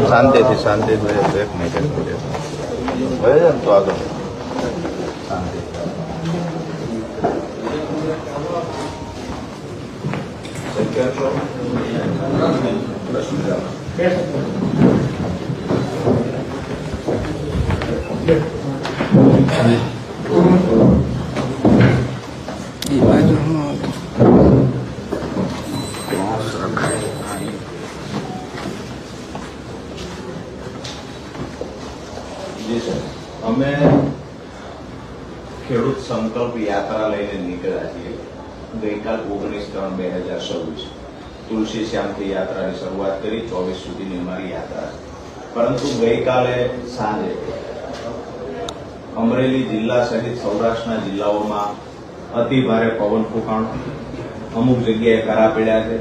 शांति थी शांति एक मिनट तो आगे शांति जी सर અમે ખેડૂત સંકલ્પ યાત્રા લઈને નીકળ્યા છીએ ગઈકાલ 19/3/2026 તુલસી શ્યામથી યાત્રાની શરૂઆત કરી 24 સુધીની અમારી યાત્રા પરંતુ ગઈકાલે સાંજે અમરેલી જિલ્લા સહિત સૌરાષ્ટ્રના જિલ્લાઓમાં અતિ ભારે પવન ફૂંકાણો અમુક જગ્યાએ કરા પડ્યા છે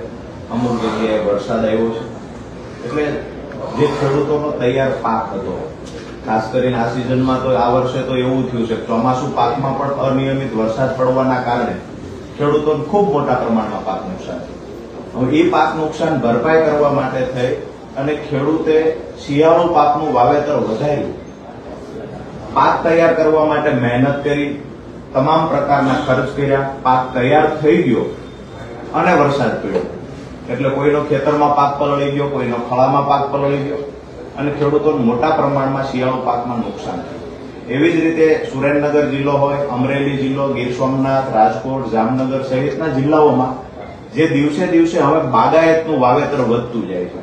અમુક જગ્યાએ વરસાદ આવ્યો છે એટલે જે ખેડૂતોનો તૈયાર પાક હતો ખાસ કરીને આ સિઝનમાં તો આ વર્ષે તો એવું થયું છે ચોમાસુ પાકમાં પણ અનિયમિત વરસાદ પડવાના કારણે ખેડૂતોને ખૂબ મોટા પ્રમાણમાં પાક નુકસાન થયું. હવે એ પાક નુકસાન ભરપાઈ કરવા માટે થઈ અને ખેડૂતે શિયાળુ પાકનું વાવેતર વધાર્યું, પાક તૈયાર કરવા માટે મહેનત કરી, તમામ પ્રકારના ખર્ચ કર્યા, પાક તૈયાર થઈ ગયો અને વરસાદ પડ્યો એટલે કોઈનો ખેતરમાં પાક પલળી ગયો, કોઈનો ખળામાં પાક પલળી ગયો અને ખેડૂતોને મોટા પ્રમાણમાં શિયાળુ પાકમાં નુકસાન થયું. એવી જ રીતે સુરેન્દ્રનગર જિલ્લો હોય, અમરેલી જિલ્લો, ગીર સોમનાથ, રાજકોટ, જામનગર સહિતના જિલ્લાઓમાં જે દિવસે દિવસે હવે બાગાયતનું વાવેતર વધતું જાય છે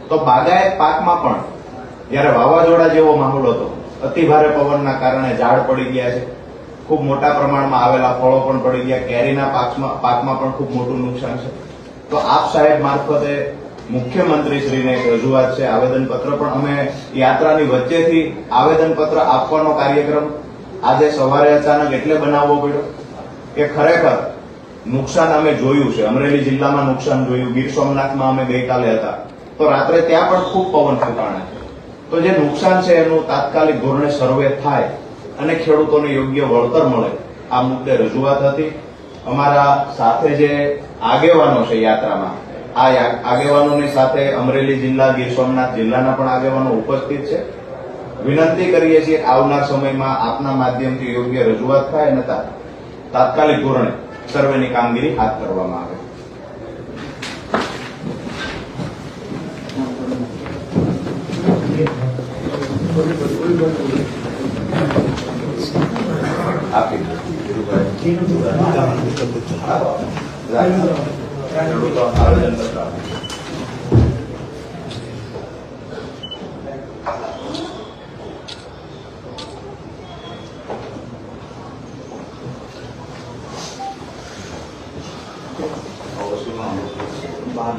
તો બાગાયત પાકમાં પણ જયારે વાવાઝોડા જેવો માહોલ હતો, અતિ ભારે પવનના કારણે ઝાડ પડી ગયા છે, ખૂબ મોટા પ્રમાણમાં આવેલા ફળો પણ પડી ગયા, કેરીના પાકમાં પણ ખૂબ મોટું નુકસાન છે. તો આપ સાહેબ મારફતે મુખ્યમંત્રીશ્રીને એક રજૂઆત છે, આવેદનપત્ર પણ અમે યાત્રાની વચ્ચેથી આવેદનપત્ર આપવાનો કાર્યક્રમ આજે સવારે અચાનક એટલે બનાવવો પડ્યો કે ખરેખર નુકસાન અમે જોયું છે. અમરેલી જિલ્લામાં નુકસાન જોયું, ગીર સોમનાથમાં અમે ગઈકાલે હતા તો રાત્રે ત્યાં પણ ખૂબ પવન ફૂંકાણે છે. તો જે નુકસાન છે એનું તાત્કાલિક ધોરણે સર્વે થાય અને ખેડૂતોને યોગ્ય વળતર મળે આ મુદ્દે રજૂઆત હતી. અમારા સાથે જે આગેવાનો છે યાત્રામાં, આ આગેવાનોની સાથે અમરેલી જિલ્લા, ગીર સોમનાથ જિલ્લાના પણ આગેવાનો ઉપસ્થિત છે. વિનંતી કરીએ છીએ કે આવનાર સમયમાં આપના માધ્યમથી યોગ્ય રજૂઆત થાય અને તાત્કાલિક ધોરણે સર્વેની કામગીરી હાથ ધરવામાં આવે. આપી ખેડૂતો આવેદનપત્ર આપે. બાર